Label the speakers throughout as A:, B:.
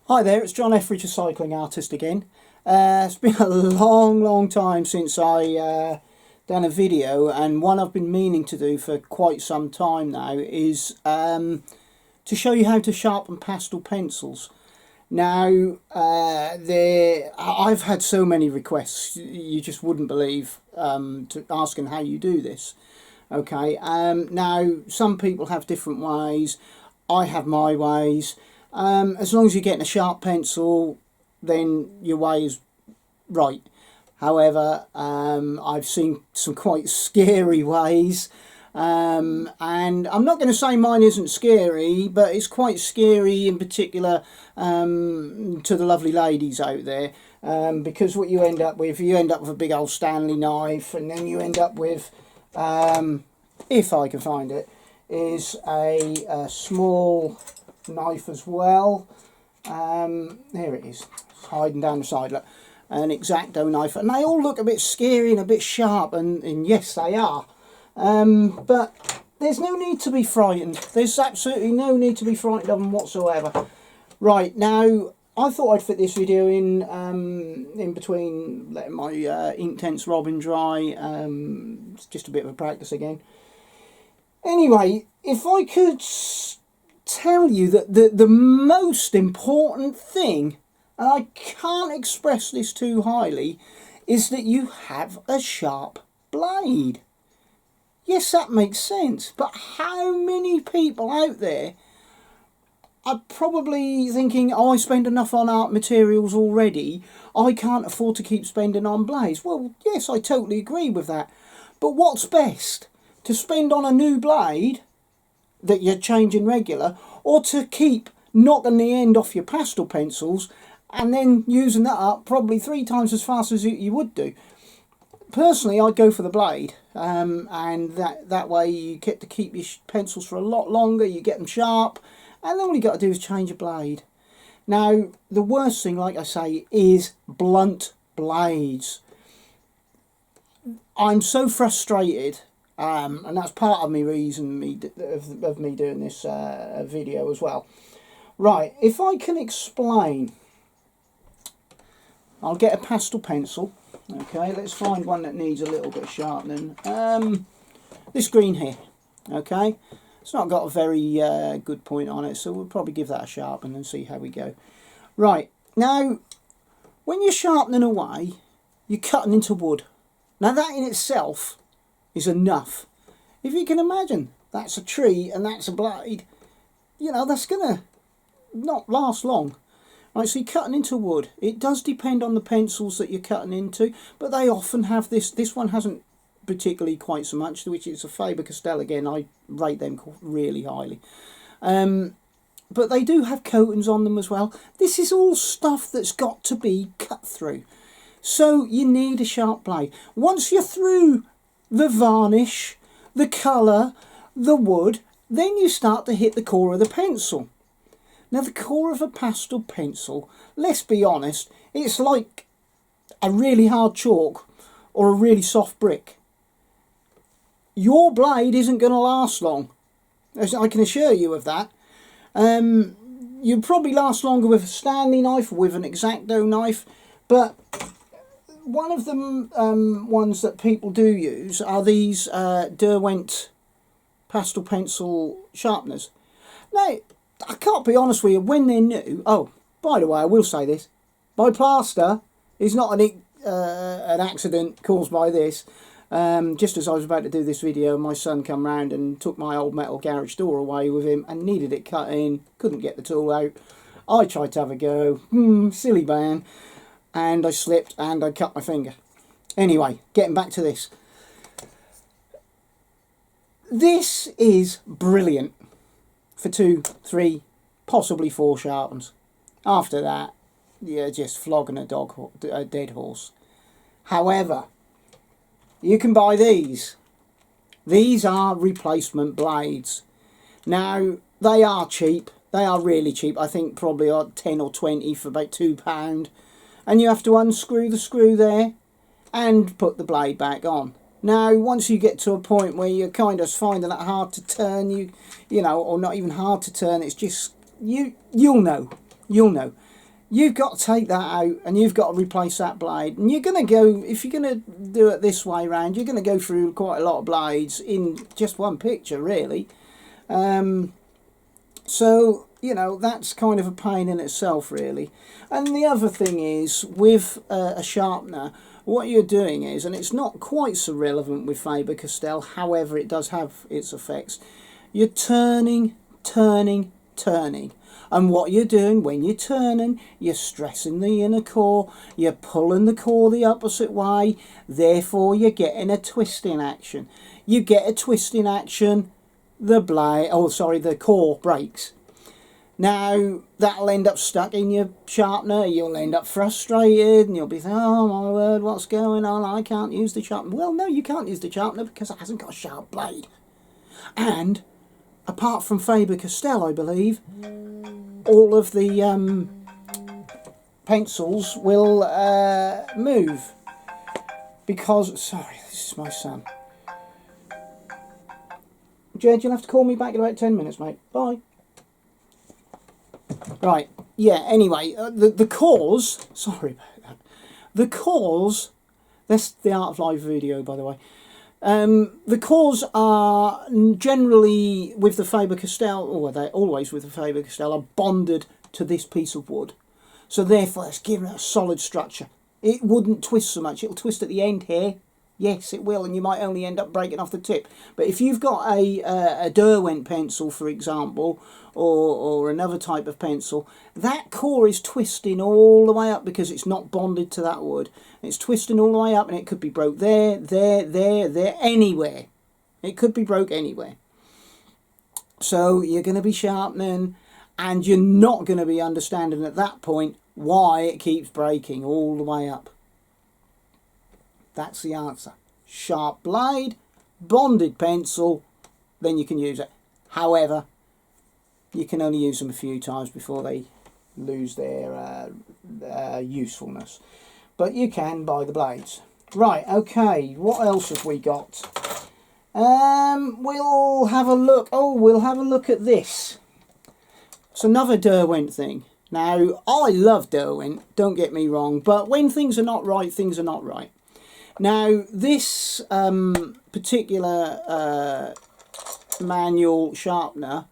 A: Hi there, it's John Etheridge, a cycling artist again. It's been a long time since I done a video, and one I've been meaning to do for quite some time now is to show you how to sharpen pastel pencils. Now, I've had so many requests, you just wouldn't believe, asking how you do this. Okay, now some people have different ways. I have my ways. As long as you're getting a sharp pencil, then your way is right. However, I've seen some quite scary ways, and I'm not going to say mine isn't scary, but it's quite scary in particular to the lovely ladies out there, because what you end up with a big old Stanley knife, and then you end up with, if I can find it, is a small knife as well. Here it is, it's hiding down the side, look, an X-Acto knife, and they all look a bit scary and a bit sharp, and yes, they are, but there's no need to be frightened. There's absolutely no need to be frightened of them whatsoever. Right, now I thought I'd fit this video in between letting my Inktense Robin dry. It's just a bit of a practice again. Anyway, if I could tell you that the most important thing, and I can't express this too highly, is that you have a sharp blade. Yes, that makes sense, but how many people out there are probably thinking, oh, I spend enough on art materials already, I can't afford to keep spending on blades? Well, yes, I totally agree with that, but what's best? To spend on a new blade that you're changing regular, or to keep knocking the end off your pastel pencils and then using that up probably 3 times as fast as you would do? Personally, I'd go for the blade, and that way you get to keep your pencils for a lot longer, you get them sharp, and then all you got to do is change a blade. Now, the worst thing, like I say, is blunt blades. I'm so frustrated. And that's part of my reason of me doing this video as well. Right, if I can explain, I'll get a pastel pencil. Okay, let's find one that needs a little bit of sharpening. This green here. Okay, it's not got a very good point on it, so we'll probably give that a sharpen and see how we go. Right, now when you're sharpening away, you're cutting into wood. Now that in itself is enough. If you can imagine, that's a tree and that's a blade, you know, that's gonna not last long. Right, so you're cutting into wood. It does depend on the pencils that you're cutting into, but they often have this one hasn't particularly quite so much, which is a Faber-Castell. Again, I rate them really highly, but they do have coatings on them as well. This is all stuff that's got to be cut through, so you need a sharp blade. Once you're through the varnish, the colour, the wood, then you start to hit the core of the pencil. Now the core of a pastel pencil, let's be honest, it's like a really hard chalk or a really soft brick. Your blade isn't going to last long, I can assure you of that. You'll probably last longer with a Stanley knife or with an X-Acto knife, but one of the ones that people do use are these Derwent pastel pencil sharpeners. Now, I can't be honest with you, when they're new, oh, by the way, I will say this, my plaster is not an accident caused by this. Just as I was about to do this video, my son come round and took my old metal garage door away with him and needed it cut in, couldn't get the tool out. I tried to have a go, silly man, and I slipped and I cut my finger. Anyway, getting back to this. This is brilliant for 2, 3, possibly 4 sharpens. After that, you're just flogging a dead horse. However, you can buy these. These are replacement blades. Now, they are cheap. They are really cheap. I think probably 10 or 20 for about £2. And you have to unscrew the screw there and put the blade back on. Now, once you get to a point where you're kind of finding it hard to turn, you know, or not even hard to turn, it's just, you'll know. you've got to take that out and you've got to replace that blade. And you're going to go, if you're going to do it this way round, you're going to go through quite a lot of blades in just one picture, really. So, you know, that's kind of a pain in itself, really. And the other thing is, with a sharpener, what you're doing is, and it's not quite so relevant with Faber-Castell, however it does have its effects, you're turning. And what you're doing when you're turning, you're stressing the inner core, you're pulling the core the opposite way, therefore you're getting a twisting action. You get a twisting action, the core breaks. Now, that'll end up stuck in your sharpener, you'll end up frustrated, and you'll be thinking, oh my word, what's going on, I can't use the sharpener. Well, no, you can't use the sharpener because it hasn't got a sharp blade. And, apart from Faber-Castell, I believe, all of the pencils will move. Because, sorry, this is my son. Jed, you'll have to call me back in about 10 minutes, mate. Bye. Right, yeah, anyway, the cores, sorry about that. The cores, that's the Art of Live video, by the way. The cores are generally with the Faber-Castell, or they're always with the Faber-Castell, are bonded to this piece of wood. So therefore it's given it a solid structure. It wouldn't twist so much. It'll twist at the end here. Yes, it will, and you might only end up breaking off the tip. But if you've got a Derwent pencil, for example, or another type of pencil, that core is twisting all the way up because it's not bonded to that wood. It's twisting all the way up, and it could be broke there, anywhere. It could be broke anywhere. So you're going to be sharpening, and you're not going to be understanding at that point why it keeps breaking all the way up. That's the answer. Sharp blade, bonded pencil, then you can use it. However, you can only use them a few times before they lose their usefulness. But you can buy the blades. Right, okay, what else have we got? We'll have a look. Oh, we'll have a look at this. It's another Derwent thing. Now, I love Derwent, don't get me wrong, but when things are not right, things are not right. Now, this particular manual sharpener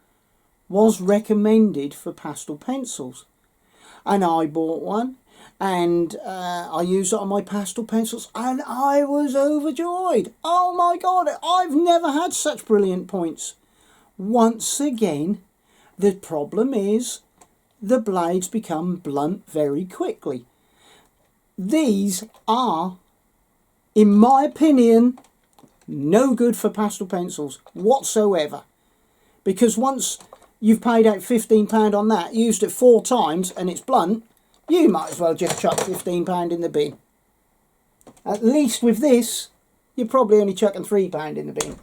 A: was recommended for pastel pencils. And I bought one, and I used it on my pastel pencils, and I was overjoyed. Oh my God, I've never had such brilliant points. Once again, the problem is the blades become blunt very quickly. These are, in my opinion, no good for pastel pencils whatsoever. Because once you've paid out £15 on that, used it 4 times, and it's blunt, you might as well just chuck £15 in the bin. At least with this, you're probably only chucking £3 in the bin.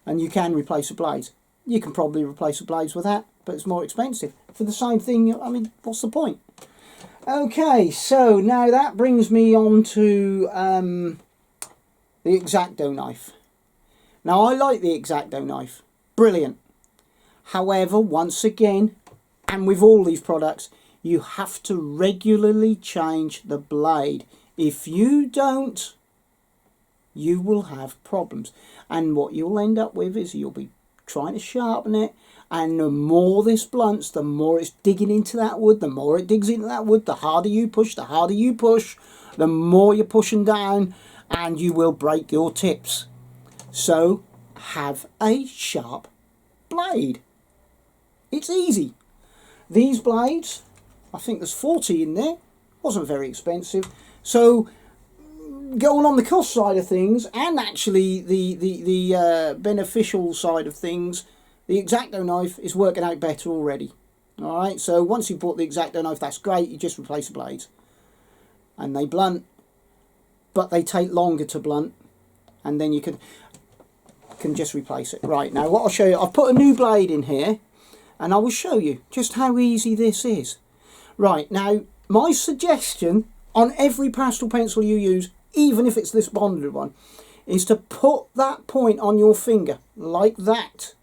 A: And you can replace the blades. You can probably replace the blades with that, but it's more expensive. For the same thing, I mean, what's the point? Okay, so now that brings me on to the X-Acto knife. Now, I like the X-Acto knife. Brilliant. However, once again, and with all these products, you have to regularly change the blade. If you don't, you will have problems. And what you'll end up with is you'll be trying to sharpen it, and the more this blunts, the more it's digging into that wood, the more it digs into that wood, the harder you push, the more you're pushing down, and you will break your tips. So, have a sharp blade. It's easy. These blades, I think there's 40 in there, wasn't very expensive. So, going on the cost side of things, and actually the beneficial side of things, the X-Acto knife is working out better already. Alright, so once you bought the X-Acto knife, that's great, you just replace the blades. And they blunt, but they take longer to blunt, and then you can just replace it. Right, now what I'll show you, I've put a new blade in here, and I will show you just how easy this is. Right, now my suggestion on every pastel pencil you use, even if it's this bonded one, is to put that point on your finger like that.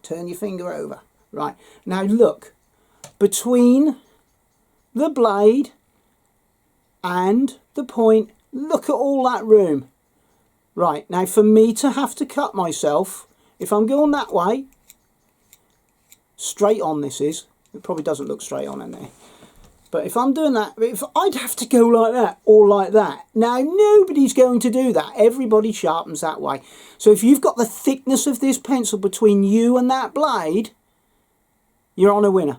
A: Turn your finger over. Right, now look, between the blade and the point. Look at all that room. Right, now for me to have to cut myself, if I'm going that way, straight on this is, it probably doesn't look straight on in there. But if I'm doing that, if I'd have to go like that or like that. Now, nobody's going to do that. Everybody sharpens that way. So if you've got the thickness of this pencil between you and that blade, you're on a winner.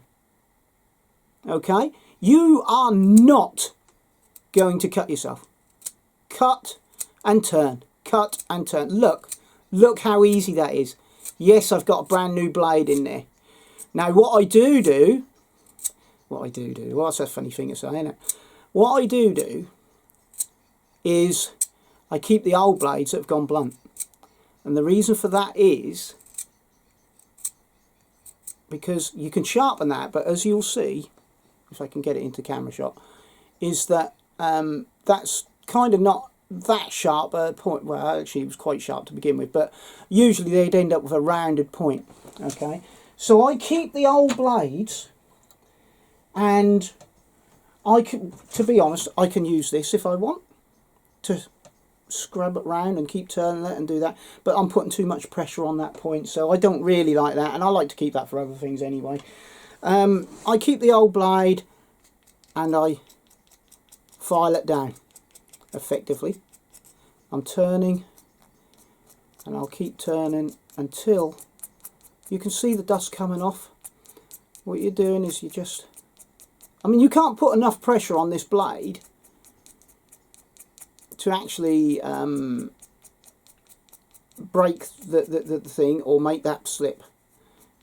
A: Okay? You are not going to cut yourself. Cut and turn. Cut and turn. Look how easy that is. Yes, I've got a brand new blade in there. Now, what I do, well, that's a funny thing to say, isn't it? What I do is I keep the old blades that have gone blunt. And the reason for that is because you can sharpen that, but as you'll see, if I can get it into camera shot, is that that's kind of not that sharp a point. Well, actually it was quite sharp to begin with, but usually they'd end up with a rounded point. Okay, so I keep the old blades, and I can, to be honest, I can use this if I want to scrub it round and keep turning it and do that, but I'm putting too much pressure on that point, so I don't really like that, and I like to keep that for other things anyway. I keep the old blade and I file it down effectively. I'm turning and I'll keep turning until you can see the dust coming off. What you're doing is you just, I mean, you can't put enough pressure on this blade to actually break the thing or make that slip.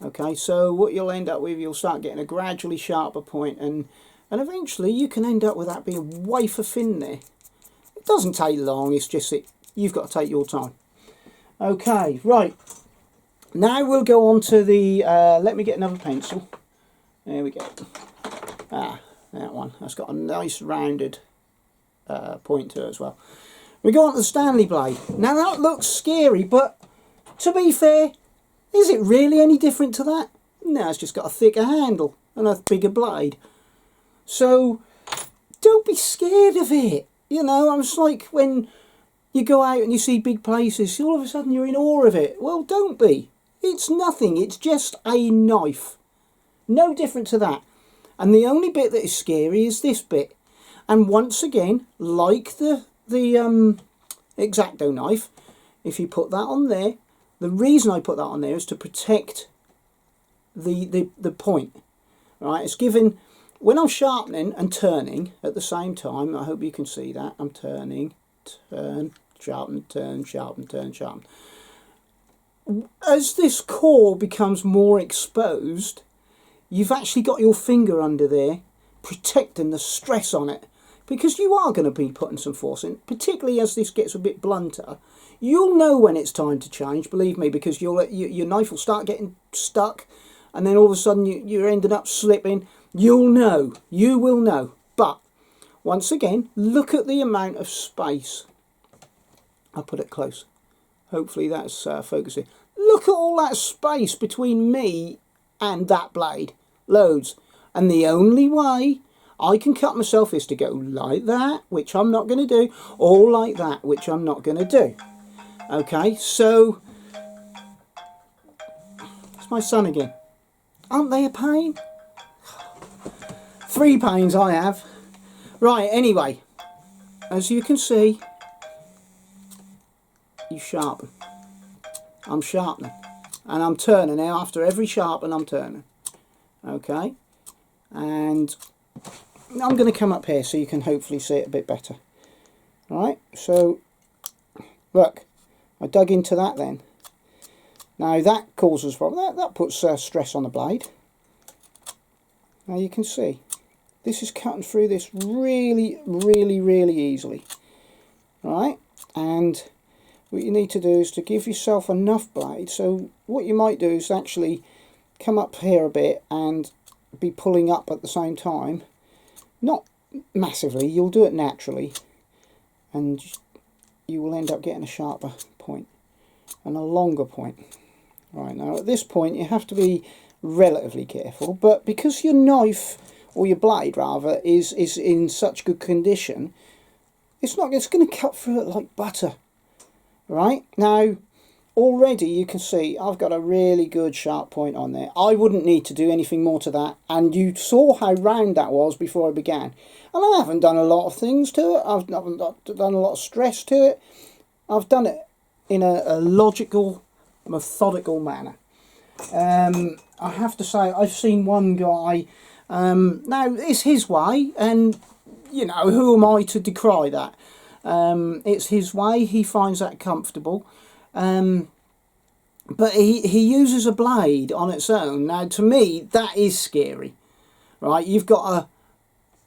A: Okay, so what you'll end up with, you'll start getting a gradually sharper point, and eventually you can end up with that being wafer thin there. It doesn't take long, it's just that you've got to take your time. Okay, right, now we'll go on to the, let me get another pencil. There we go. Ah, that one, that's got a nice rounded point to it as well. We go on to the Stanley blade. Now that looks scary, but to be fair, is it really any different to that? No, it's just got a thicker handle and a bigger blade. So don't be scared of it. You know, it's like when you go out and you see big places, all of a sudden you're in awe of it. Well, don't be. It's nothing. It's just a knife. No different to that. And the only bit that is scary is this bit. And once again, like the X-Acto knife, if you put that on there, the reason I put that on there is to protect the point. Right? It's given, when I'm sharpening and turning at the same time, I hope you can see that, I'm turning, turn, sharpen, turn, sharpen, turn, sharpen. As this core becomes more exposed, you've actually got your finger under there protecting the stress on it, because you are going to be putting some force in, particularly as this gets a bit blunter. You'll know when it's time to change, believe me, because your knife will start getting stuck, and then all of a sudden you're ending up slipping. You'll know, you will know. But once again, look at the amount of space. I'll put it close. Hopefully that's focusing. Look at all that space between me and that blade. Loads. And the only way I can cut myself is to go like that, which I'm not going to do, or like that, which I'm not going to do. Okay, so it's my son again. Aren't they a pain? 3 pains I have. Right, anyway, as you can see, you sharpen. I'm sharpening. And I'm turning now. After every sharpen, I'm turning. Okay, and I'm going to come up here so you can hopefully see it a bit better. Alright, so look, I dug into that then. Now that causes problem. That puts stress on the blade. Now you can see this is cutting through this really easily. Alright, and what you need to do is to give yourself enough blade. So what you might do is actually come up here a bit and be pulling up at the same time. Not massively, you'll do it naturally, and you will end up getting a sharper point and a longer point. Right, now at this point you have to be relatively careful, but because your knife or your blade rather, is in such good condition, it's going to cut through it like butter. Right, now already you can see I've got a really good sharp point on there. I wouldn't need to do anything more to that, and you saw how round that was before I began. And I haven't done a lot of things to it. I've not done a lot of stress to it. I've done it in a logical, methodical manner. I have to say, I've seen one guy, now it's his way, and you know, who am I to decry that? It's his way, he finds that comfortable. But he uses a blade on its own. Now to me, that is scary. Right, you've got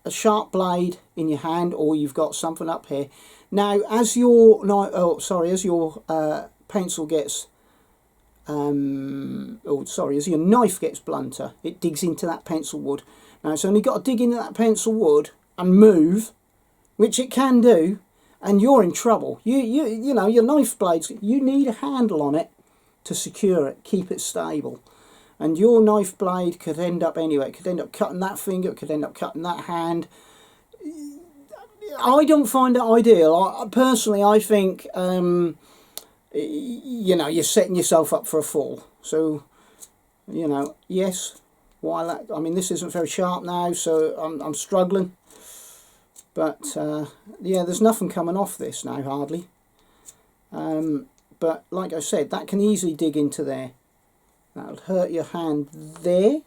A: a sharp blade in your hand, or you've got something up here. Now as your pencil gets as your knife gets blunter, it digs into that pencil wood. Now it's only got to dig into that pencil wood and move, which it can do, and you're in trouble. You know, your knife blades, you need a handle on it to secure it, keep it stable. And your knife blade could end up anywhere. It could end up cutting that finger, it could end up cutting that hand. I don't find it ideal. Personally, I think, you know, you're setting yourself up for a fall. So, you know, yes, while that, I mean, this isn't very sharp now, so I'm struggling. But, yeah, there's nothing coming off this now, hardly. But, like I said, that can easily dig into there. That'll hurt your hand there,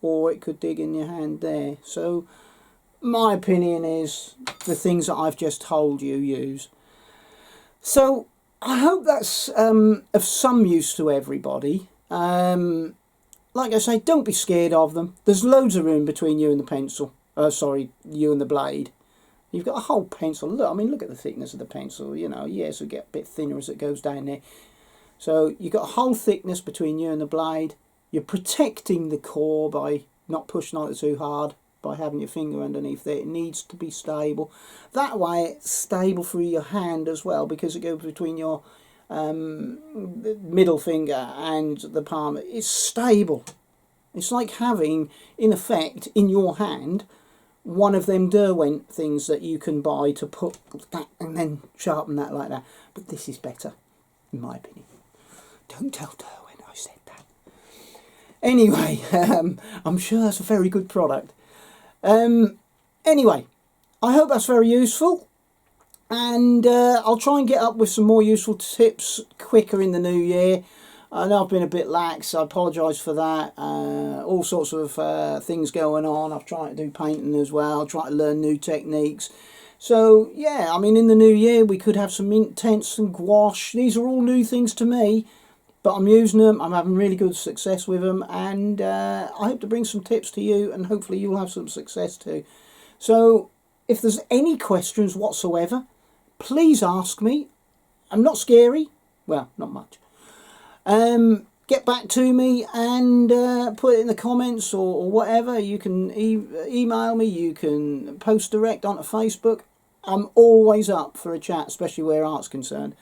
A: or it could dig in your hand there. So, my opinion is the things that I've just told you, use. So, I hope that's of some use to everybody. Like I say, don't be scared of them. There's loads of room between you and the pencil. You and the blade. You've got a whole pencil. Look, I mean, look at the thickness of the pencil. You know, yes, it'll get a bit thinner as it goes down there. So you've got a whole thickness between you and the blade. You're protecting the core by not pushing on it too hard, by having your finger underneath there. It needs to be stable. That way it's stable through your hand as well, because it goes between your middle finger and the palm. It's stable. It's like having, in effect, in your hand, one of them Derwent things that you can buy to put that and then sharpen that like that. But this is better, in my opinion. Don't tell Derwent I said that. Anyway, I'm sure that's a very good product. Anyway, I hope that's very useful, and I'll try and get up with some more useful tips quicker in the new year. I know I've been a bit lax, I apologise for that. All sorts of things going on. I've tried to do painting as well, try to learn new techniques. So yeah, I mean, in the new year we could have some ink tints and gouache. These are all new things to me, but I'm using them, I'm having really good success with them, and I hope to bring some tips to you, and hopefully you'll have some success too. So if there's any questions whatsoever, please ask me. I'm not scary, well, not much. Get back to me and put it in the comments or whatever. You can email me, you can post direct onto Facebook. I'm always up for a chat, especially where art's concerned.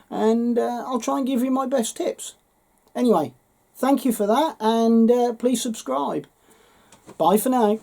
A: And I'll try and give you my best tips. Anyway, thank you for that, and please subscribe. Bye for now.